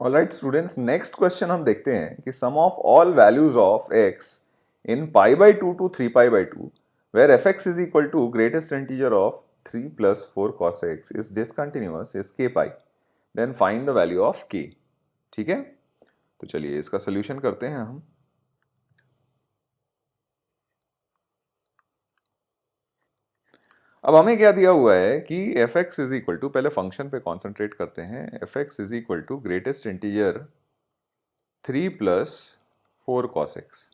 Alright students, next question हम देखते हैं कि sum of all values of x in pi by two to 3 pi by two where F x is equal to greatest integer of 3 plus 4 cos x is discontinuous is k pi, then find the value of k। ठीक है, तो चलिए इसका solution करते हैं हम। अब हमें क्या दिया हुआ है कि f x is equal to, पहले फंक्शन पे कॉन्सेंट्रेट करते हैं, f x is equal to greatest integer 3 plus 4 cos x।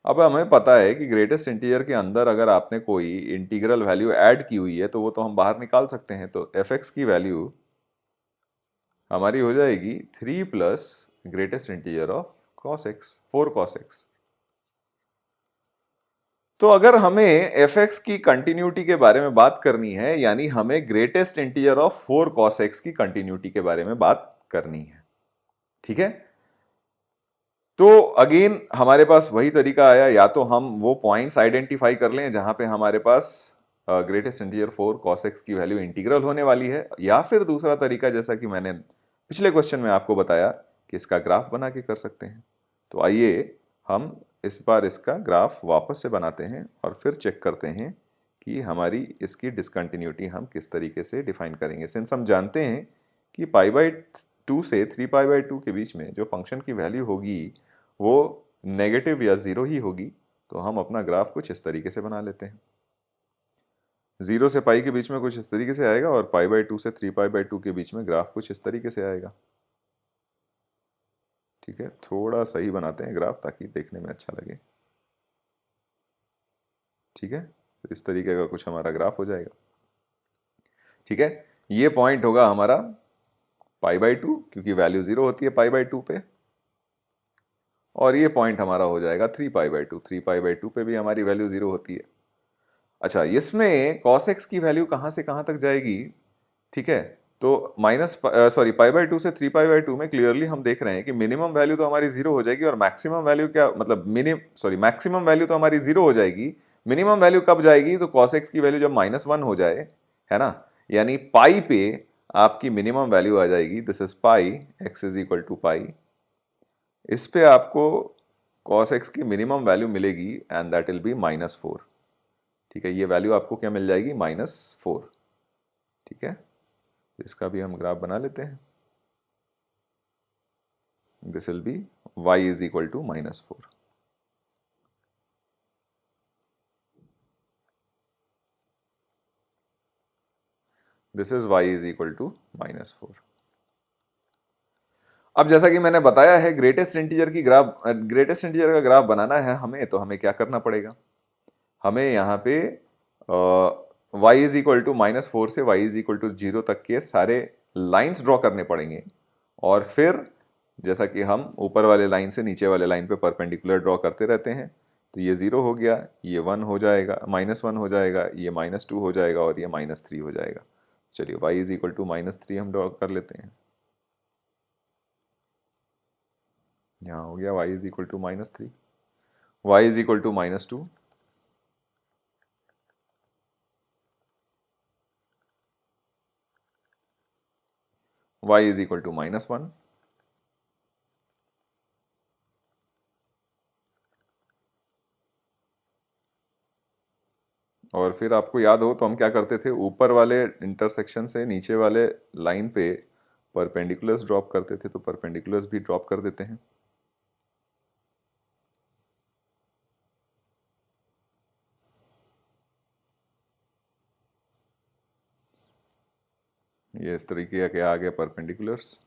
अब हमें पता है कि ग्रेटेस्ट इंटीजर के अंदर अगर आपने कोई इंटीग्रल वैल्यू ऐड की हुई है तो वो तो हम बाहर निकाल सकते हैं, तो एफ एक्स की वैल्यू हमारी हो जाएगी 3 plus greatest integer of cos x, 4 cos x। तो अगर हमें एफ एक्स की कंटिन्यूटी के बारे में बात करनी है, यानी हमें greatest integer of 4 cos x की कंटिन्यूटी के बारे में बात करनी है। ठीक है, तो अगेन हमारे पास वही तरीका आया, या तो हम वो पॉइंट्स आइडेंटिफाई कर लें जहां पे हमारे पास ग्रेटेस्ट इंटीजर 4 cos x की वैल्यू इंटीग्रल होने वाली है, या फिर दूसरा तरीका जैसा कि मैंने पिछले क्वेश्चन में आपको बताया कि इसका ग्राफ बना के कर सकते हैं। तो आइए हम इस बार इसका ग्राफ वापस से बनाते हैं और फिर चेक करते हैं कि हमारी इसकी डिसकंटिन्यूटी हम किस तरीके से डिफाइन करेंगे। सिंस हम जानते हैं कि पाई बाई 2 से 3 पाई बाई 2 के बीच में जो फंक्शन की वैल्यू होगी वो नेगेटिव या जीरो ही होगी, तो हम अपना ग्राफ कुछ इस तरीके से बना लेते हैं। 0 से पाई के बीच में कुछ इस तरीके से आएगा और पाई बाई 2 से 3 पाई बाई 2 के बीच में ग्राफ कुछ इस तरीके से आएगा। ठीक है, थोड़ा सही बनाते हैं ग्राफ ताकि देखने में अच्छा लगे। ठीक है, तो इस तरीके का कुछ हमारा ग्राफ हो जाएगा। ठीक है, ये पॉइंट होगा हमारा पाई बाई 2, क्योंकि वैल्यू 0 होती है पाई बाई 2 पे, और ये पॉइंट हमारा हो जाएगा 3 पाई बाई 2। 3 पाई बाई 2 पे भी हमारी वैल्यू 0 होती है। अच्छा, इसमें cos x की वैल्यू कहां से कहां तक जाएगी? ठीक है, तो पाई बाई 2 से 3 पाई बाई 2 में क्लियरली हम देख रहे हैं कि मिनिमम वैल्यू तो हमारी 0 हो जाएगी और मैक्सिमम वैल्यू क्या, मतलब मैक्सिमम वैल्यू तो हमारी 0 हो जाएगी। मिनिमम वैल्यू कब जाएगी? तो cos x की वैल्यू जब -1 हो जाए, है ना, यानी पाई पे आपकी मिनिमम वैल्यू आ जाएगी। This is pi, x is equal to pi. इस पे आपको cos x की मिनिमम वैल्यू मिलेगी एंड दैट विल बी -4। ठीक है, ये वैल्यू आपको क्या मिल जाएगी? -4। ठीक है, इसका भी हम ग्राफ बना लेते हैं। This will be y is equal to -4। This is y is equal to -4। अब जैसा कि मैंने बताया है, ग्रेटेस्ट इंटीजर का ग्राफ बनाना है हमें, तो हमें क्या करना पड़ेगा? हमें यहाँ पे y इज इक्वल टू -4 से y इज इक्वल टू 0 तक के सारे लाइंस ड्रॉ करने पड़ेंगे, और फिर जैसा कि हम ऊपर वाले लाइन से नीचे वाले लाइन पे परपेंडिकुलर ड्रॉ करते रहते हैं, तो ये 0 हो गया, ये 1 हो जाएगा, -1 हो जाएगा, ये -2 हो जाएगा और ये -3 हो जाएगा। चलिए y इज इक्वल टू -3 हम ड्रॉ कर लेते हैं। यहाँ हो गया y is equal to -3, y is equal to -2, y is equal to -1, और फिर आपको याद हो तो हम क्या करते थे, ऊपर वाले इंटरसेक्शन से नीचे वाले लाइन पे परपेंडिकुलर्स ड्रॉप करते थे, तो परपेंडिकुलर्स भी ड्रॉप कर देते हैं। ये इस तरीके के आ गए परपेंडिकुलर्स।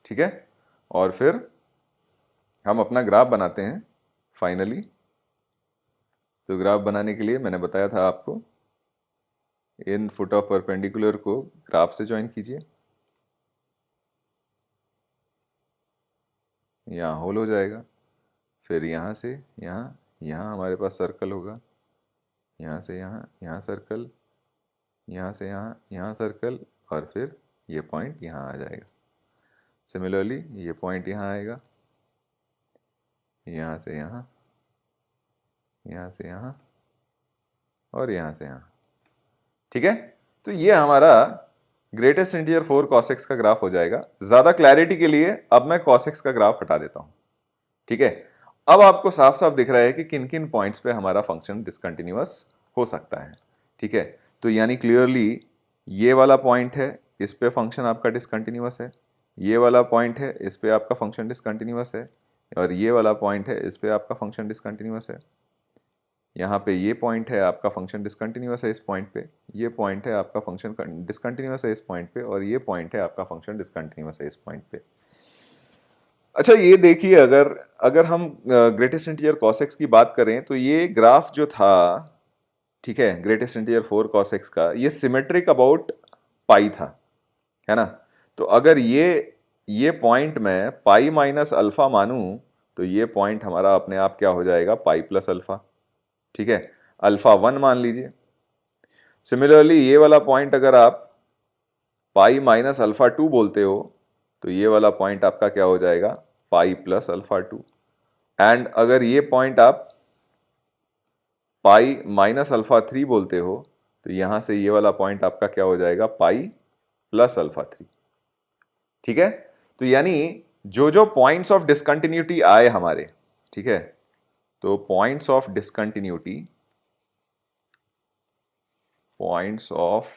ठीक है, और फिर हम अपना ग्राफ बनाते हैं फाइनली। तो ग्राफ बनाने के लिए मैंने बताया था आपको, इन फुट ऑफ परपेंडिकुलर को ग्राफ से ज्वाइन कीजिए। यहाँ होल हो जाएगा, फिर यहाँ से यहाँ, यहाँ हमारे पास सर्कल होगा, यहाँ से यहाँ, यहाँ सर्कल, यहाँ से यहाँ, यहाँ सर्कल, और फिर ये पॉइंट यहाँ आ जाएगा। सिमिलरली ये पॉइंट यहाँ आएगा, यहाँ से यहाँ, यहाँ से यहाँ, और यहाँ से यहाँ। ठीक है, तो ये हमारा ग्रेटेस्ट इंटीजर 4 cos x का ग्राफ हो जाएगा। ज्यादा क्लैरिटी के लिए अब मैं cos x का ग्राफ हटा देता हूं, ठीक है। अब आपको साफ साफ दिख रहा है कि किन किन पॉइंट्स पे हमारा फंक्शन डिसकंटिन्यूअस हो सकता है, ठीक है। तो यानी क्लियरली ये वाला पॉइंट है, इस पे फंक्शन आपका डिसकंटिन्यूअस है, ये वाला पॉइंट है, इस पे आपका फंक्शन डिसकंटिन्यूअस है, और ये वाला पॉइंट है, इस पे आपका फंक्शन डिसकंटिन्यूअस है। यहाँ पे ये पॉइंट है, आपका फंक्शन डिसकंटिन्यूअस है इस पॉइंट पे, ये पॉइंट है आपका फंक्शन डिसकंटिन्यूअस है इस पॉइंट पे, और ये पॉइंट है आपका फंक्शन डिसकंटिन्यूअस है इस पॉइंट पे। अच्छा ये देखिए, अगर अगर हम ग्रेटेस्ट इंटीजर cos x की बात करें तो ये ग्राफ जो था, ठीक है, ग्रेटेस्ट इंटीजर 4 cos x का, ये सिमेट्रिक अबाउट पाई था, है ना। तो अगर ये पॉइंट में पाई माइनस अल्फा मानूं तो ये पॉइंट हमारा अपने आप क्या हो जाएगा, पाई प्लस अल्फा, ठीक है। अल्फा 1 मान लीजिए। सिमिलरली ये वाला पॉइंट अगर आप पाई माइनस अल्फा 2 बोलते हो तो ये वाला पॉइंट आपका क्या हो जाएगा, पाई प्लस अल्फा 2। एंड अगर ये पॉइंट आप पाई माइनस अल्फा 3 बोलते हो तो यहां से ये वाला पॉइंट आपका क्या हो जाएगा, पाई प्लस अल्फा 3, ठीक है। तो यानी जो जो पॉइंट्स ऑफ डिसकंटिन्यूटी आए हमारे, ठीक है, तो points of discontinuity, points of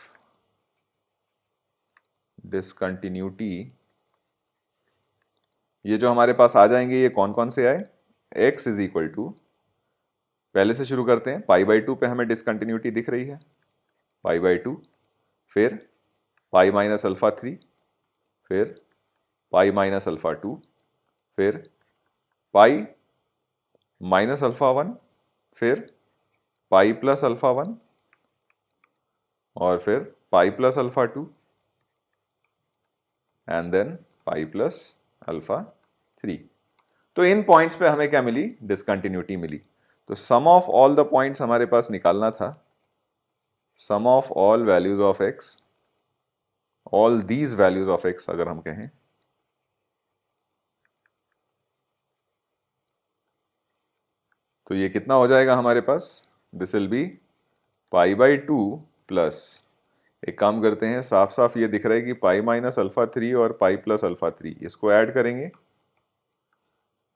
discontinuity ये जो हमारे पास आ जाएंगे, ये कौन कौन से आए, x इज इक्वल टू, पहले से शुरू करते हैं, पाई बाई 2 पे हमें डिसकंटिन्यूटी दिख रही है, पाई बाई 2, फिर पाई माइनस अल्फा 3, फिर पाई माइनस अल्फा 2, फिर पाई माइनस अल्फा 1, फिर पाई प्लस अल्फा 1, और फिर pi plus alpha 2, and then pi plus alpha 3। तो इन पॉइंट्स पे हमें क्या मिली, डिसकंटिन्यूटी मिली। तो sum of all the points हमारे पास निकालना था, sum of all values of x, all these values of x अगर हम कहें, तो ये कितना हो जाएगा हमारे पास, this will be pi by 2 plus, एक काम करते हैं, साफ साफ ये दिख रहा है कि पाई माइनस अल्फा 3 और पाई प्लस अल्फा 3, इसको ऐड करेंगे,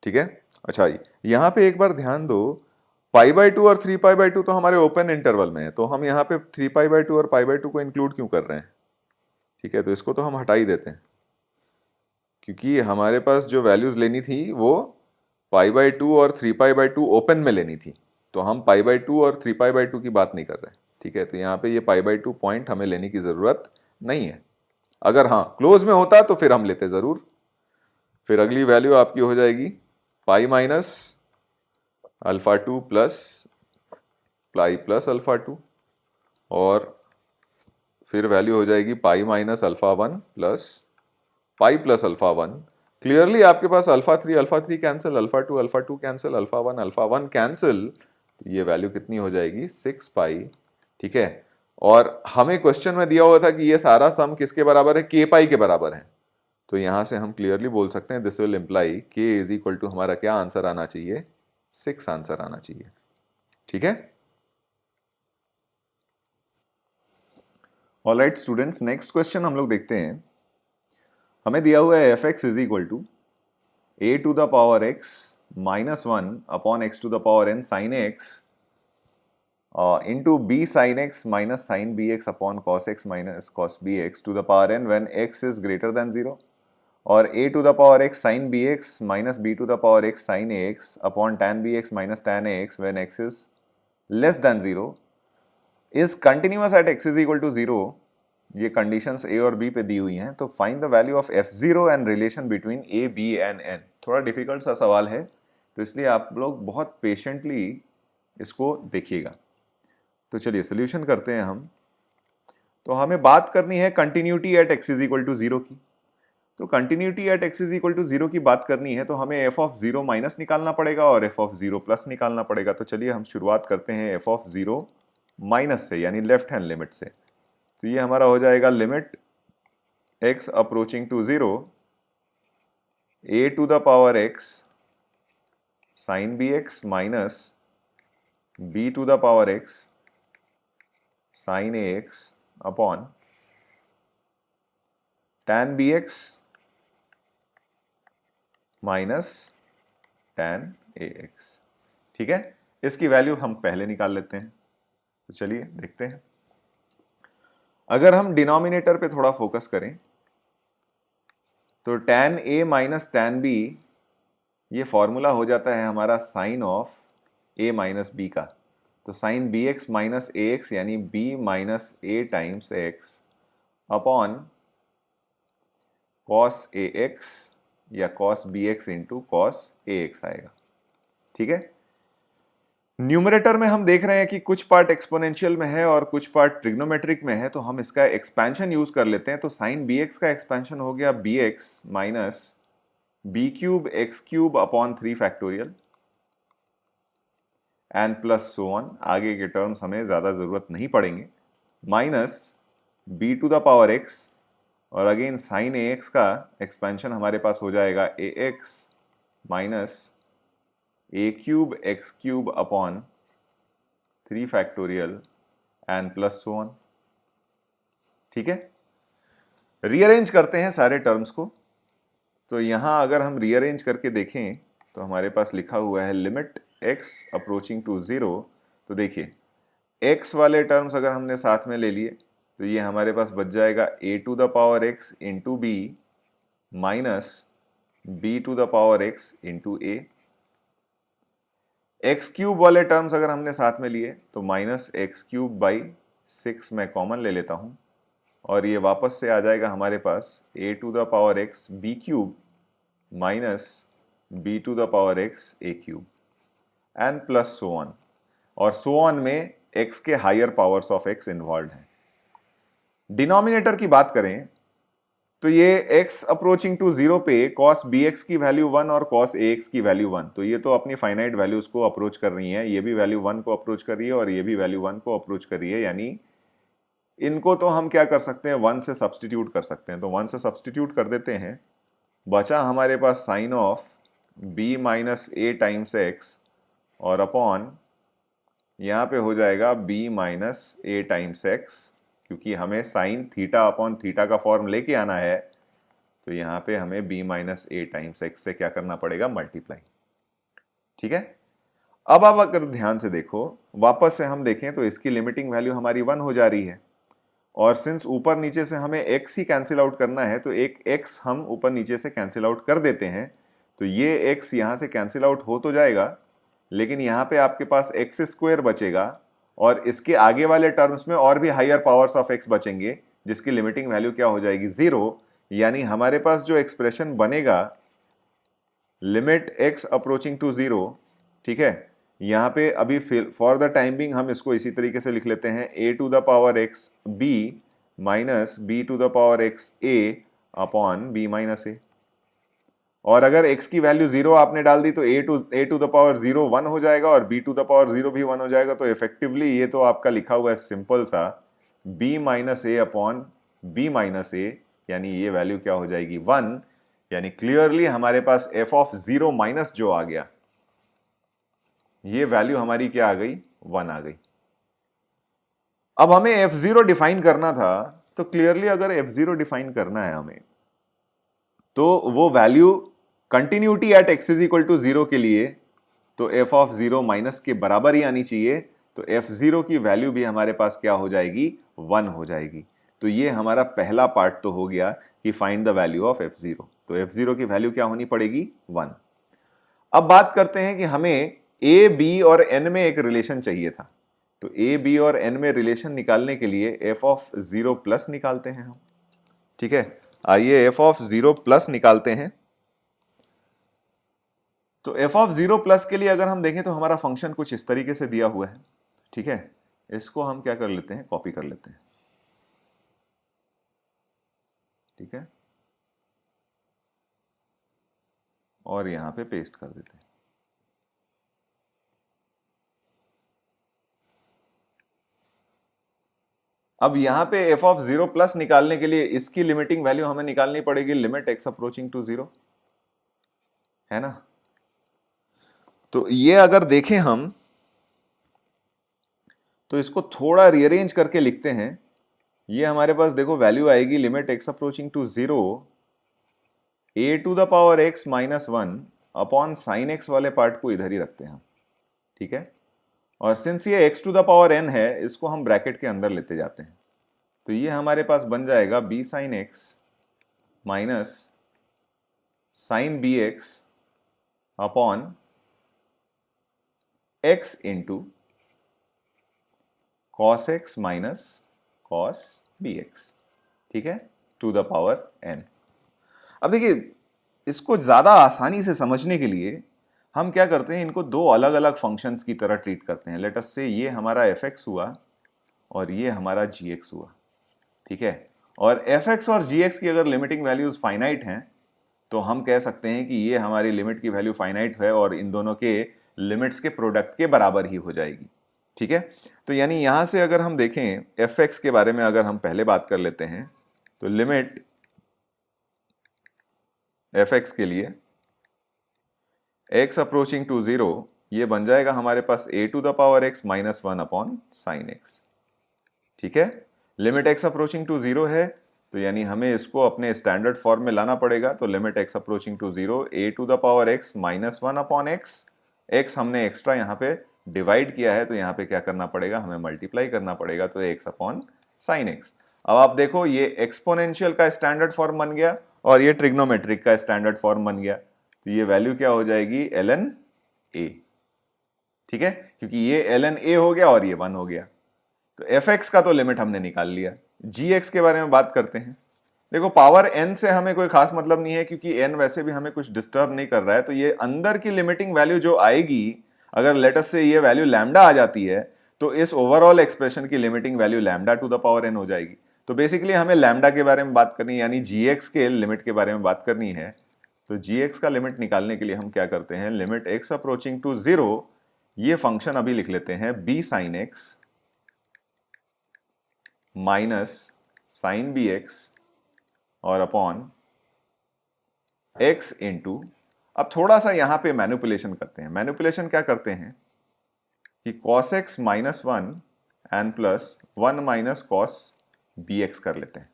ठीक है। अच्छा यहां पे एक बार ध्यान दो, पाई बाई 2 और 3 पाई बाई 2 तो हमारे ओपन इंटरवल में है, तो हम यहाँ पे 3 पाई बाई 2 और पाई बाई 2 को इंक्लूड क्यों कर रहे हैं, ठीक है। तो इसको तो हम हटा ही देते हैं, क्योंकि हमारे पास जो वैल्यूज लेनी थी वो पाई बाई 2 और 3 पाई बाई 2 ओपन में लेनी थी, तो हम पाई बाई 2 और 3 पाई बाई 2 की बात नहीं कर रहे, ठीक है। तो यहाँ पे ये पाई बाई 2 पॉइंट हमें लेने की जरूरत नहीं है। अगर हाँ क्लोज में होता तो फिर हम लेते जरूर। फिर अगली वैल्यू आपकी हो जाएगी pi minus alpha 2 plus pi plus alpha 2, और फिर वैल्यू हो जाएगी pi minus alpha 1 plus pi plus alpha 1। Clearly आपके पास alpha 3 cancel, alpha 2 cancel, alpha 1 cancel, तो ये वैल्यू कितनी हो जाएगी, 6 पाई, ठीक है। और हमें क्वेश्चन में दिया हुआ था कि ये सारा सम किसके बराबर है, के पाई के बराबर है। तो यहां से हम क्लियरली बोल सकते हैं दिस विल इंप्लाई के इज इक्वल टू, हमारा क्या आंसर आना चाहिए, 6 आंसर आना चाहिए, ठीक है। ऑलराइट स्टूडेंट्स, नेक्स्ट क्वेश्चन हम लोग देखते हैं। हमें दिया हुआ है f x is equal to a to the power x minus 1 upon x to the power n sine x into b sine x minus sine b x upon cos x minus cos b x to the power n when x is greater than 0, और a to the power x sin bx minus b to the power x sin ax upon tan bx minus tan ax when x is less than 0 is continuous at x is equal to 0। ये conditions a और b पे दी हुई हैं। तो find the value of f0 and relation between a b and n। थोड़ा difficult सा सवाल है, तो इसलिए आप लोग बहुत पेशेंटली इसको देखिएगा। तो चलिए सोल्यूशन करते हैं हम। तो हमें बात करनी है continuity at x is equal to 0 की। तो continuity at x is equal to 0 की बात करनी है तो हमें f ऑफ 0 माइनस निकालना पड़ेगा और f ऑफ 0 प्लस निकालना पड़ेगा। तो चलिए हम शुरुआत करते हैं f ऑफ 0 माइनस से, यानी लेफ्ट हैंड लिमिट से। तो ये हमारा हो जाएगा limit x approaching to 0 a to the power x sine bx minus b to the power x sine ax upon tan bx minus tan ax। ठीक है, इसकी वैल्यू हम पहले निकाल लेते हैं। तो चलिए देखते हैं। अगर हम डिनोमिनेटर पे थोड़ा फोकस करें तो tan a minus tan b, ये फॉर्मूला हो जाता है हमारा sine of a minus b का। तो sine b x minus a x यानी b minus a times x upon cos a x या cos b x into cos a x आएगा। ठीक है, न्यूमरेटर में हम देख रहे हैं कि कुछ पार्ट एक्सपोनेंशियल में है और कुछ पार्ट ट्रिग्नोमेट्रिक में है, तो हम इसका एक्सपेंशन यूज कर लेते हैं। तो साइन बी एक्स का एक्सपेंशन हो गया b x minus b cube x cube upon 3 factorial and plus so on. आगे के टर्म्स हमें ज्यादा जरूरत नहीं पड़ेंगे। Minus b to the power x, और अगेन साइन ए एक्स का एक्सपेंशन हमारे पास हो जाएगा a x minus a cube x cube upon 3 factorial and plus so on. ठीक है, रीअरेंज करते हैं सारे टर्म्स को। तो यहां अगर हम रीअरेंज करके देखें तो हमारे पास लिखा हुआ है लिमिट x अप्रोचिंग टू 0। तो देखिए x वाले टर्म्स अगर हमने साथ में ले लिए तो ये हमारे पास बच जाएगा a to the power x into b minus b to the power x into a। X cube वाले टर्म्स अगर हमने साथ में लिए तो माइनस एक्स क्यूब बाई 6 मैं कॉमन ले लेता हूं, और ये वापस से आ जाएगा हमारे पास a to the power x b cube minus b to the power x a cube and plus so on. और सो ऑन में x के higher powers of x involve हैं। डिनोमिनेटर की बात करें तो ये x अप्रोचिंग टू 0 पे cos bx की वैल्यू 1 और cos ax की वैल्यू 1, तो ये तो अपनी फाइनाइट वैल्यूज को अप्रोच कर रही है। ये भी वैल्यू 1 को अप्रोच कर रही है और ये भी वैल्यू 1 को अप्रोच कर रही है, यानी इनको तो हम क्या कर सकते हैं, 1 से सब्सटीट्यूट कर सकते हैं। तो 1 से सब्सटीट्यूट कर देते हैं, बचा हमारे पास sine of b minus a times x और अपॉन यहाँ पे हो जाएगा b minus a times x, क्योंकि हमें साइन थीटा अपॉन थीटा का फॉर्म लेके आना है। तो यहाँ पे हमें b minus a times x से क्या करना पड़ेगा, मल्टीप्लाई। ठीक है, अब आप अगर ध्यान से देखो, वापस से हम देखें तो इसकी लिमिटिंग वैल्यू हमारी 1 हो जा रही है, और सिंस ऊपर नीचे से हमें x ही कैंसिल आउट करना है तो एक x हम ऊपर नीचे से कैंसिल आउट कर देते हैं। तो ये x यहां से कैंसिल आउट हो तो जाएगा, लेकिन यहाँ पे आपके पास एक्स स्क्वायर बचेगा और इसके आगे वाले टर्म्स में और भी हायर पावर्स ऑफ x बचेंगे, जिसकी लिमिटिंग वैल्यू क्या हो जाएगी, 0। यानी हमारे पास जो एक्सप्रेशन बनेगा लिमिट x अप्रोचिंग टू 0, ठीक है, यहाँ पे अभी फॉर द टाइम बिंग हम इसको इसी तरीके से लिख लेते हैं a to the power x b minus b to the power x a upon b minus a। और अगर x की वैल्यू 0 आपने डाल दी तो a टू द पावर 0 1 हो जाएगा और b टू द पावर 0 भी 1 हो जाएगा। तो इफेक्टिवली ये तो आपका लिखा हुआ है सिंपल सा b माइनस ए अपॉन b माइनस ए, यानी ये वैल्यू क्या हो जाएगी, 1। यानी क्लियरली हमारे पास f ऑफ 0 माइनस जो आ गया, ये वैल्यू हमारी क्या आ गई, 1 आ गई। अब हमें f0 डिफाइन करना था, तो क्लियरली अगर f0 डिफाइन करना है हमें, तो वो value continuity at x is equal to 0 के लिए तो f ऑफ 0 माइनस के बराबर ही आनी चाहिए। तो f0 की वैल्यू भी हमारे पास क्या हो जाएगी, 1 हो जाएगी। तो ये हमारा पहला पार्ट तो हो गया कि find the value of f0। तो f0 की वैल्यू क्या होनी पड़ेगी, 1। अब बात करते हैं कि हमें a b और n में एक रिलेशन चाहिए था। तो a b और n में रिलेशन निकालने के लिए f ऑफ 0 प्लस निकालते हैं हम। ठीक है, आइए f ऑफ 0 प्लस निकालते हैं। तो f ऑफ 0 प्लस के लिए अगर हम देखें तो हमारा फंक्शन कुछ इस तरीके से दिया हुआ है। ठीक है, इसको हम क्या कर लेते हैं, कॉपी कर लेते हैं। ठीक है, और यहां पे पेस्ट कर देते हैं। अब यहां पे f ऑफ 0 प्लस निकालने के लिए इसकी लिमिटिंग वैल्यू हमें निकालनी पड़ेगी लिमिट x अप्रोचिंग टू 0, है ना। तो ये अगर देखें हम तो इसको थोड़ा रीअरेंज करके लिखते हैं। ये हमारे पास देखो वैल्यू आएगी limit x approaching to 0 a to the power x minus 1 upon sine x वाले पार्ट को इधर ही रखते हैं, ठीक है। और सिंस ये x to the power n है, इसको हम ब्रैकेट के अंदर लेते जाते हैं, तो ये हमारे पास बन जाएगा b sine x minus sine b x upon x into cos x minus cos b x, ठीक है, टू द पावर n। अब देखिए, इसको ज्यादा आसानी से समझने के लिए हम क्या करते हैं, इनको दो अलग अलग फंक्शंस की तरह ट्रीट करते हैं। लेट अस से ये हमारा fx हुआ और ये हमारा gx हुआ, ठीक है। और fx और gx की अगर लिमिटिंग वैल्यूज फाइनाइट हैं तो हम कह सकते हैं कि ये हमारी लिमिट की वैल्यू फाइनाइट है और इन दोनों के लिमिट्स के प्रोडक्ट के बराबर ही हो जाएगी, ठीक है। तो यानी यहां से अगर हम देखें fx के बारे में, अगर हम पहले बात कर लेते हैं, तो लिमिट fx के लिए x अप्रोचिंग टू 0 ये बन जाएगा हमारे पास a to the power x minus 1 upon sine x, ठीक है। लिमिट x अप्रोचिंग टू 0 है, तो यानी हमें इसको अपने स्टैंडर्ड फॉर्म में लाना पड़ेगा। तो limit x approaching to 0 a to the power x minus 1 upon x हमने एक्स्ट्रा यहाँ पे डिवाइड किया है, तो यहाँ पे क्या करना पड़ेगा, हमें मल्टीप्लाई करना पड़ेगा, तो x अपॉन साइन एक्स। अब आप देखो, ये एक्सपोनेंशियल का स्टैंडर्ड फॉर्म बन गया और ये ट्रिग्नोमेट्रिक का स्टैंडर्ड फॉर्म बन गया, तो ये वैल्यू क्या हो जाएगी, ln a, ठीक है, क्योंकि ये ln a हो गया और ये 1 हो गया। तो fx का तो लिमिट हमने निकाल लिया। gx के बारे में बात करते हैं। देखो, पावर n से हमें कोई खास मतलब नहीं है, क्योंकि n वैसे भी हमें कुछ डिस्टर्ब नहीं कर रहा है। तो ये अंदर की लिमिटिंग वैल्यू जो आएगी, अगर लेट अस से ये वैल्यू लैम्डा आ जाती है, तो इस ओवरऑल एक्सप्रेशन की limiting value lambda two the power n हो जाएगी। तो बेसिकली हमें लैम्डा के बारे में बात करनी है, यानी gx के लिमिट के बारे में बात करनी है। तो gx का लिमिट निकालने के लिए हम क्या करते हैं, लिमिट x अप्रोचिंग टू 0, ये फंक्शन अभी लिख लेते हैं b sine x minus sine b x और अपॉन x इंटू, अब थोड़ा सा यहां पे मैनिपुलेशन करते हैं। मैनिपुलेशन क्या करते हैं कि cos x minus 1 and plus 1 minus cos b x कर लेते हैं,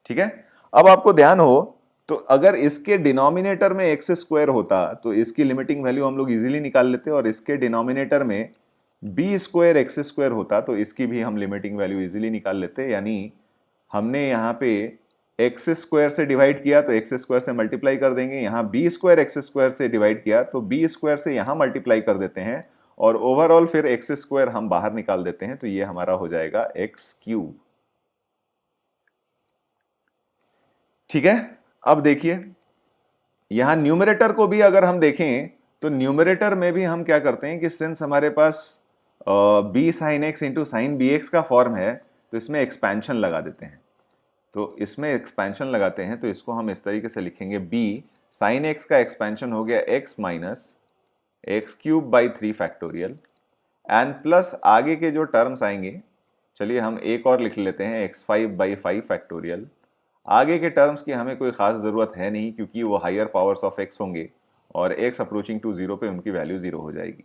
ठीक है। अब आपको ध्यान हो, तो अगर इसके डिनोमिनेटर में एक्स स्क्वायर होता तो इसकी लिमिटिंग वैल्यू हम लोग इजीली निकाल लेते, और इसके डिनोमिनेटर में बी स्क्वायर एक्स स्क्वायर होता तो इसकी भी हम लिमिटिंग वैल्यू इजीली निकाल लेते। यानी हमने यहाँ पे एक्स स्क्वायर से डिवाइड किया तो एक्स स्क्वायर से मल्टीप्लाई कर देंगे, यहाँ बी स्क्वायर एक्स स्क्वायर से डिवाइड किया तो बी स्क्वायर से यहाँ मल्टीप्लाई कर देते हैं, और ओवरऑल फिर एक्स स्क्वायर हम बाहर निकाल देते हैं, तो ये हमारा हो जाएगा एक्स क्यूब, ठीक है। अब देखिए, यहां न्यूमरेटर को भी अगर हम देखें, तो न्यूमरेटर में भी हम क्या करते हैं कि सिंस हमारे पास b sine x into sine b x का फॉर्म है, तो इसमें एक्सपेंशन लगा देते हैं। तो इसमें एक्सपेंशन लगाते हैं, तो इसको हम इस तरीके से लिखेंगे, बी साइन एक्स का एक्सपेंशन हो गया x minus x cube by 3 factorial and plus आगे के जो टर्म्स आएंगे, चलिए हम एक और लिख लेते हैं, x5 बाई 5 फैक्टोरियल। आगे के टर्म्स की हमें कोई खास जरूरत है नहीं, क्योंकि वो हायर पावर्स ऑफ x होंगे और x अप्रोचिंग टू 0 पे उनकी वैल्यू 0 हो जाएगी।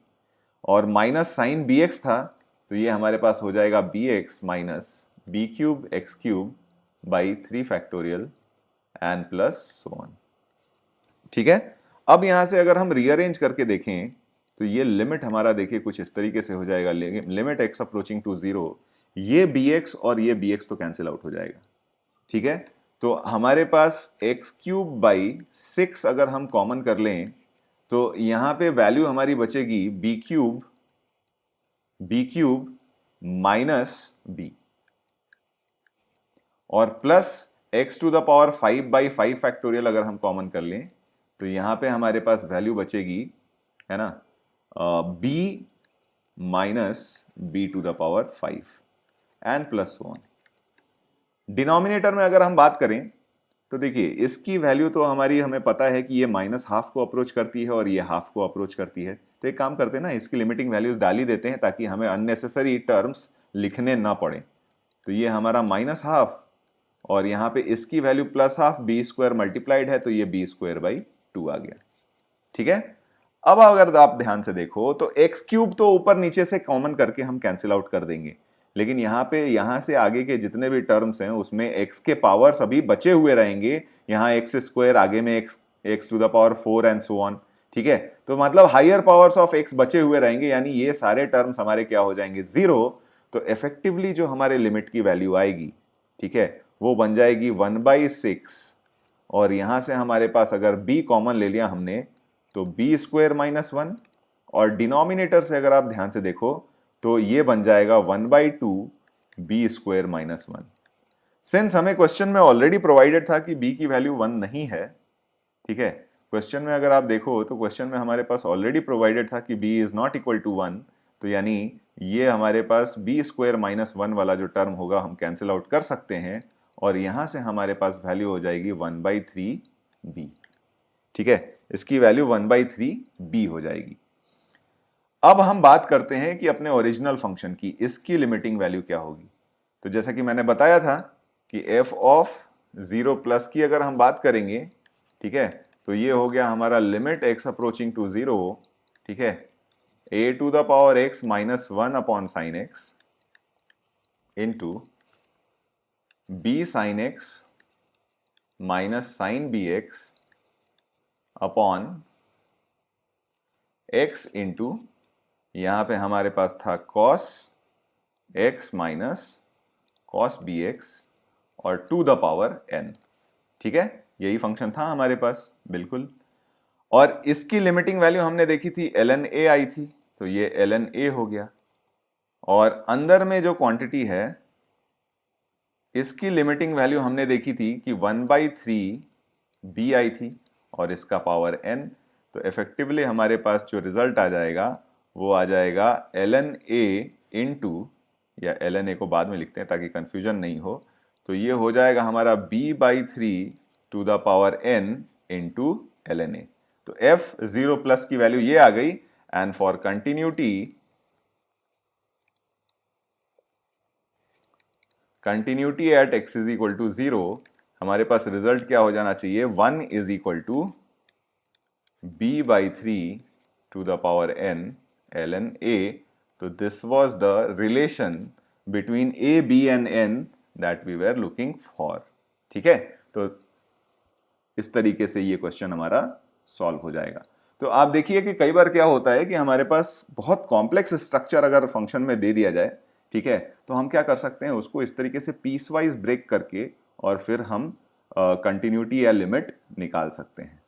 और माइनस साइन बी एक्स था, तो ये हमारे पास हो जाएगा b x minus b cube x cube by 3 factorial and plus so on, ठीक है। अब यहां से अगर हम रीअरेंज करके देखें, तो ये लिमिट हमारा देखिए कुछ इस तरीके से हो जाएगा, लिमिट x अप्रोचिंग टू 0, ये bx और ये bx तो कैंसिल आउट हो जाएगा, ठीक है। तो हमारे पास एक्स क्यूब बाई 6 अगर हम कॉमन कर लें, तो यहां पे वैल्यू हमारी बचेगी बी क्यूब माइनस बी और plus x to the power 5 by 5 factorial अगर हम कॉमन कर लें, तो यहां पे हमारे पास वैल्यू बचेगी, है ना, b minus b to the power 5 and plus 1। Denominator में अगर हम बात करें, तो देखिए इसकी वैल्यू तो हमारी हमें पता है कि ये माइनस हाफ को अप्रोच करती है और ये हाफ को अप्रोच करती है। तो एक काम करते हैं ना, इसकी लिमिटिंग वैल्यूज डाल ही देते हैं ताकि हमें अननेसेसरी टर्म्स लिखने ना पड़े। तो ये हमारा माइनस हाफ और यहाँ पे इसकी value plus half, b square multiplied है तो ये बी स्क्वायर बाई 2 आ गया, ठीक है। अब अगर आप ध्यान से देखो, तो एक्स क्यूब तो ऊपर नीचे से कॉमन करके हम कैंसिल आउट कर देंगे, लेकिन यहाँ पे यहाँ से आगे के जितने भी टर्म्स हैं उसमें x के पावर्स अभी बचे हुए रहेंगे, यहाँ एक्स स्क्वायर, आगे में x to the power 4 and so on. ठीक है, तो मतलब हायर पावर्स ऑफ x बचे हुए रहेंगे, यानी ये सारे टर्म्स हमारे क्या हो जाएंगे, जीरो। तो इफेक्टिवली जो हमारे लिमिट की वैल्यू आएगी, ठीक है, वो बन जाएगी 1/6, और यहां से हमारे पास अगर b कॉमन ले लिया हमने तो b स्क्वायर माइनस 1, और डिनोमिनेटर से अगर आप ध्यान से देखो तो ये बन जाएगा 1/2 b स्क्वायर माइनस 1। सिंस हमें क्वेश्चन में ऑलरेडी प्रोवाइडेड था कि b की वैल्यू 1 नहीं है, ठीक है, क्वेश्चन में अगर आप देखो तो क्वेश्चन में हमारे पास ऑलरेडी प्रोवाइडेड था कि b is not equal to 1, तो यानी ये हमारे पास b स्क्वायर माइनस 1 वाला जो टर्म होगा हम कैंसिल आउट कर सकते हैं, और यहां से हमारे पास वैल्यू हो जाएगी 1/3b। ठीक है, इसकी वैल्यू 1/3b हो जाएगी। अब हम बात करते हैं कि अपने ओरिजिनल फंक्शन की इसकी लिमिटिंग वैल्यू क्या होगी। तो जैसा कि मैंने बताया था कि f ऑफ 0 प्लस की अगर हम बात करेंगे, ठीक है, तो ये हो गया हमारा लिमिट x अप्रोचिंग टू 0, ठीक है, a to the power x minus 1 upon sine x into b sine x minus sine bx upon x into, यहां पे हमारे पास था cos x minus cos bx और टू द पावर n। ठीक है, यही फंक्शन था हमारे पास, बिल्कुल। और इसकी लिमिटिंग वैल्यू हमने देखी थी ln a आई थी, तो ये ln a हो गया। और अंदर में जो क्वांटिटी है इसकी लिमिटिंग वैल्यू हमने देखी थी कि 1/3b आई थी और इसका पावर n। तो इफेक्टिवली हमारे पास जो रिजल्ट आ जाएगा वो आ जाएगा ln a इंटू, या ln a को बाद में लिखते हैं ताकि कंफ्यूजन नहीं हो, तो ये हो जाएगा हमारा b/3 to the power n into ln a। तो f0 प्लस की वैल्यू ये आ गई, and for continuity at x is equal to 0 हमारे पास रिजल्ट क्या हो जाना चाहिए, 1 is equal to b/3 to the power n ln a। तो this was the relation between a, b and n that we were looking for. ठीक है, तो इस तरीके से ये क्वेश्चन हमारा सॉल्व हो जाएगा। तो आप देखिए कि कई बार क्या होता है कि हमारे पास बहुत कॉम्प्लेक्स स्ट्रक्चर अगर फंक्शन में दे दिया जाए, ठीक है, तो हम क्या कर सकते हैं, उसको इस तरीके से पीस वाइज ब्रेक करके और फिर हम कंटिन्यूटी या लिमिट निकाल सकते हैं।